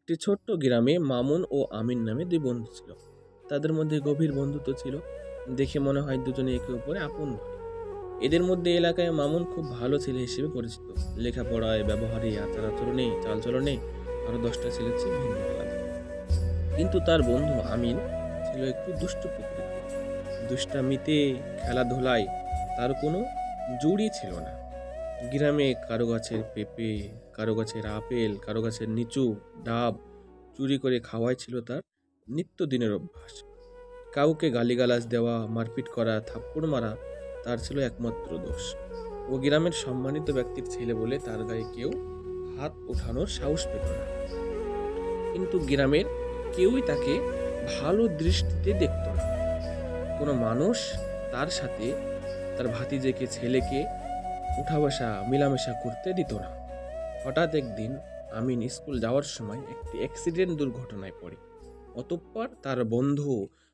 একটি ছোট্ট গ্রামে মামুন ও আমিন নামে দুই বন্ধু ছিল। তাদের মধ্যে গভীর বন্ধুত্ব ছিল। দেখে মনে হয় দুজনে একে অপরে আপন ভাই। এদের মধ্যে এলাকায় মামুন খুব ভালো ছেলে হিসেবে পরিচিত। লেখাপড়ায়, ব্যবহারে, আচার আচরণে, চালচলনে আরো 10টা ছেলের চেয়ে ভিন্ন আলাদা। কিন্তু তার বন্ধু আমিন ছিল একটু দুষ্ট প্রকৃতির। দুষ্টামিতে, খেলাধুলায় তার কোনো জুড়ি ছিল না। গ্রামে কারো গাছের পেঁপে, কারো গাছের আপেল, কারো গাছের নিচু ডাব চুরি করে খাওয়াই ছিল তার নিত্যদিনের অভ্যাস। কাউকে গালিগালাজ দেওয়া, মারপিট করা, থাপ্পড় মারা তার ছিল একমাত্র দোষ। ও গ্রামের সম্মানিত ব্যক্তির ছেলে বলে তার গায়ে কেউ হাত ওঠানোর সাহস পেত না। কিন্তু গ্রামের কেউই তাকে ভালো দৃষ্টিতে দেখত না। কোনো মানুষ তার সাথে তার ভাতিজেকে, ছেলেকে উঠা বসা, মেলামেশা করতে দিত না। হঠাৎ একদিন আমিন স্কুল যাওয়ার সময় একটি অ্যাক্সিডেন্ট দুর্ঘটনায় পড়ে। অতঃপর তার বন্ধু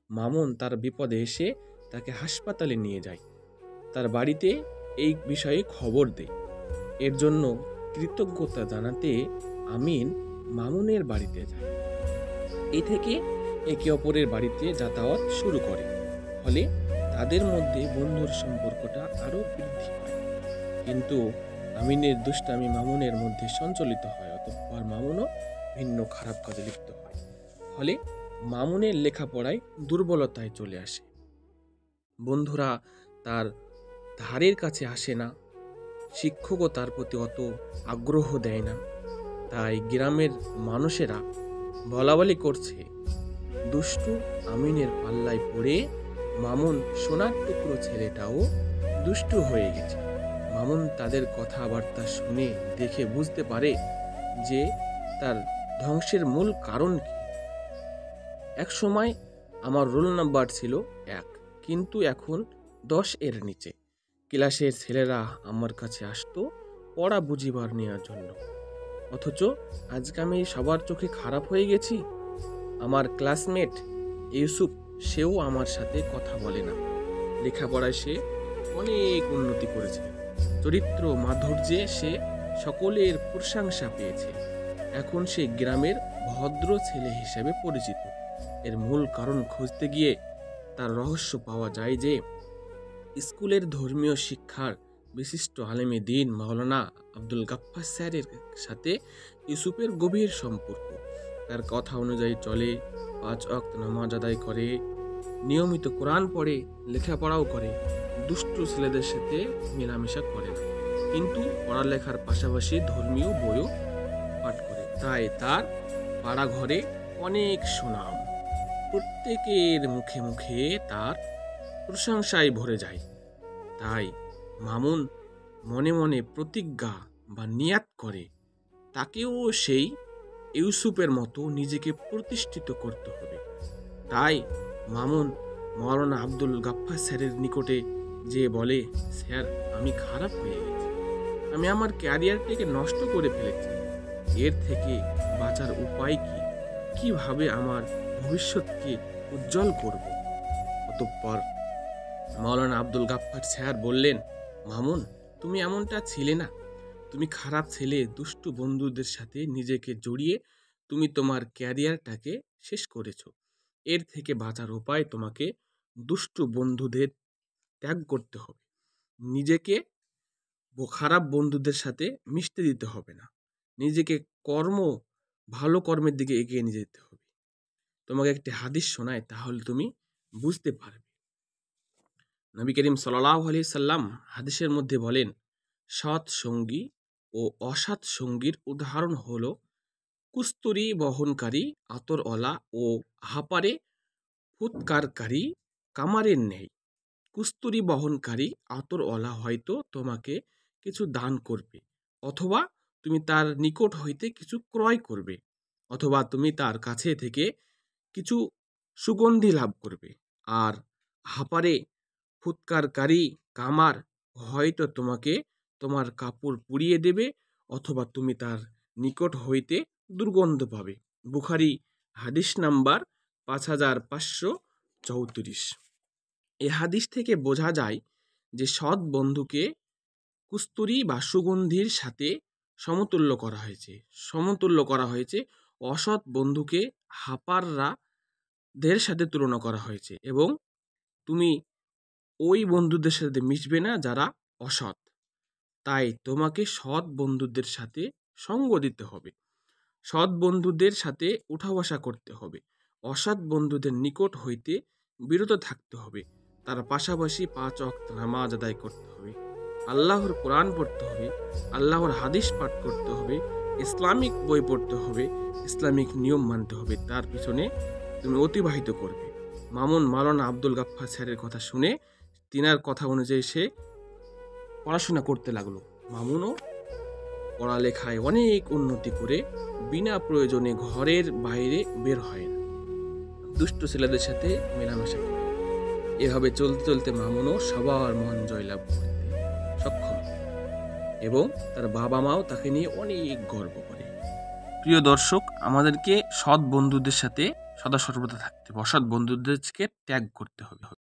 মামুন তার বিপদে এসে তাকে হাসপাতালে নিয়ে যায়। তার বাড়িতে এই বিষয়ে খবর দেয়। এর জন্য কৃতজ্ঞতা জানাতে আমিন মামুনের বাড়িতে যায়। এ থেকে একে অপরের বাড়িতে যাতায়াত শুরু করে। ফলে তাদের মধ্যে বন্ধুর সম্পর্কটা আরো বৃদ্ধি পায়। কিন্তু আমিনের দুষ্টামি মামুনের মধ্যে সঞ্চালিত হয়। অতঃপর মামুনও ভিন্ন খারাপ কাজে লিপ্ত হয়। ফলে মামুনের লেখাপড়ায় দুর্বলতায় চলে আসে। বন্ধুরা তার ধারের কাছে আসে না, শিক্ষকও তার প্রতি অত আগ্রহ দেয় না। তাই গ্রামের মানুষেরা বলাবলি করছে, দুষ্টু আমিনের পাল্লায় পড়ে মামুন সোনার টুকরো ছেলেটাও দুষ্টু হয়ে গেছে। মামুন তাদের কথাবার্তা শুনে দেখে বুঝতে পারে যে তার ধ্বংসের মূল কারণ কি। এক সময় আমার রোল নাম্বার ছিল 1, কিন্তু এখন 10 এর নিচে। ক্লাসের ছেলেরা আমার কাছে আসতো পড়া বুঝিবার নেওয়ার জন্য। অথচ আজকে আমি সবার চোখে খারাপ হয়ে গেছি। আমার ক্লাসমেট ইউসুফ, সেও আমার সাথে কথা বলে না। লেখাপড়ায় সে অনেক উন্নতি করেছে। চরিত্র মাধুর্যে সে সকলের প্রশংসা পেয়েছে। এখন সে গ্রামের ভদ্র ছেলে হিসেবে পরিচিত। এর মূল কারণ খুঁজতে গিয়ে তার রহস্য পাওয়া যায় যে স্কুলের ধর্মীয় শিক্ষার বিশিষ্ট আলেমে দ্বীন মাওলানা আব্দুল গাফফার স্যারের সাথে ইউসুফের গভীর সম্পর্ক। তার কথা অনুযায়ী চলে, 5 ওয়াক্ত নামাজ আদায় করে, নিয়মিত কোরআন পড়ে, লেখাপড়াও করে। দুষ্টু ছেলেদের সাথে মেলামেশা করে না, কিন্তু পড়ালেখার পাশাপাশি ধর্মীয় বইও পাঠ করে। তাই তার পাড়া ঘরে অনেক সুনাম। প্রত্যেকের মুখে মুখে তার প্রশংসায় ভরে যায়। তাই মামুন মনে মনে প্রতিজ্ঞা বা নিয়াত করে, তাকেও সেই ইউসুফের মতো নিজেকে প্রতিষ্ঠিত করতে হবে। তাই মামুন মাওলানা আব্দুল গাফফার স্যারের নিকটে যে বলে, স্যার, আমি খারাপ হয়ে গেছি, আমি আমার ক্যারিয়ারটাকে নষ্ট করে ফেলেছি। এর থেকে বাঁচার উপায় কি? কিভাবে আমার ভবিষ্যৎকে উজ্জ্বল করব? অতঃপর মাওলানা আব্দুল গাফফার স্যার বললেন, মামুন, তুমি এমনটা ছিলে না। তুমি খারাপ ছেলে, দুষ্টু বন্ধুদের সাথে নিজেকে জড়িয়ে তুমি তোমার ক্যারিয়ারটাকে শেষ করেছো। এর থেকে বাঁচার উপায় তোমাকে দুষ্টু বন্ধুদের ত্যাগ করতে হবে। নিজেকে খারাপ বন্ধুদের সাথে মিশতে দিতে হবে না। নিজেকে ভালো কর্মের দিকে এগিয়ে নিয়ে যেতে হবে। তোমাকে একটি হাদিস শোনায়, তাহলে তুমি বুঝতে পারবে। নবী করিম সাল্লাল্লাহু আলাইহি সাল্লাম হাদিসের মধ্যে বলেন, সৎ সঙ্গী ও অসৎ সঙ্গীর উদাহরণ হলো কুস্তুরি বহনকারী আতরওয়ালা ও হাঁপারে ফুৎকারকারী কামারের ন্যায়। কুস্তুরি বহনকারী আতরওয়ালা হয়তো তোমাকে কিছু দান করবে, অথবা তুমি তার নিকট হইতে কিছু ক্রয় করবে, অথবা তুমি তার কাছে থেকে কিছু সুগন্ধি লাভ করবে। আর হাঁপারে ফুৎকারকারী কামার হয়তো তোমাকে তোমার কাপড় পুড়িয়ে দেবে, অথবা তুমি তার নিকট হইতে দুর্গন্ধ পাবে। বুখারী হাদিস নাম্বার 5534। এই হাদিস থেকে বোঝা যায় যে সৎ বন্ধুকে কুস্তুরি বা সুগন্ধির সাথে সমতুল্য করা হয়েছে অসৎ বন্ধুকে হাপাররা দের সাথে তুলনা করা হয়েছে এবং তুমি ওই বন্ধুদের সাথে মিশবে না যারা অসৎ। তাই তোমাকে সৎ বন্ধুদের সাথে সঙ্গ দিতে হবে, সৎ বন্ধুদের সাথে উঠা বসা করতে হবে, অসৎ বন্ধুদের নিকট হইতে বিরত থাকতে হবে। তার পাশাপাশি 5 ওয়াক্ত নামাজ আদায় করতে হবে, আল্লাহর কোরআন পড়তে হবে, আল্লাহর হাদিস পাঠ করতে হবে, ইসলামিক বই পড়তে হবে, ইসলামিক নিয়ম মানতে হবে। তার পিছনে তুমি অতিবাহিত করবে। মামুন মাওলানা আব্দুল গাফফার স্যারের কথা শুনে তিনার কথা অনুযায়ী সে পড়াশোনা করতে লাগলো। মামুনও পড়ালেখায় অনেক উন্নতি করে বিনা প্রয়োজনে ঘরের বাইরে বের হয় না, দুষ্ট ছেলেদের সাথে মেলামেশা করে। এভাবে চলতে চলতে মামুনও সবার মন জয়লাভ করতে সক্ষম এবং তার বাবা মাও তাকে নিয়ে অনেক গর্ব করে। প্রিয় দর্শক, আমাদেরকে সৎ বন্ধুদের সাথে সদা সর্বদা থাকতে হবে, অসৎ বন্ধুদেরকে ত্যাগ করতে হবে।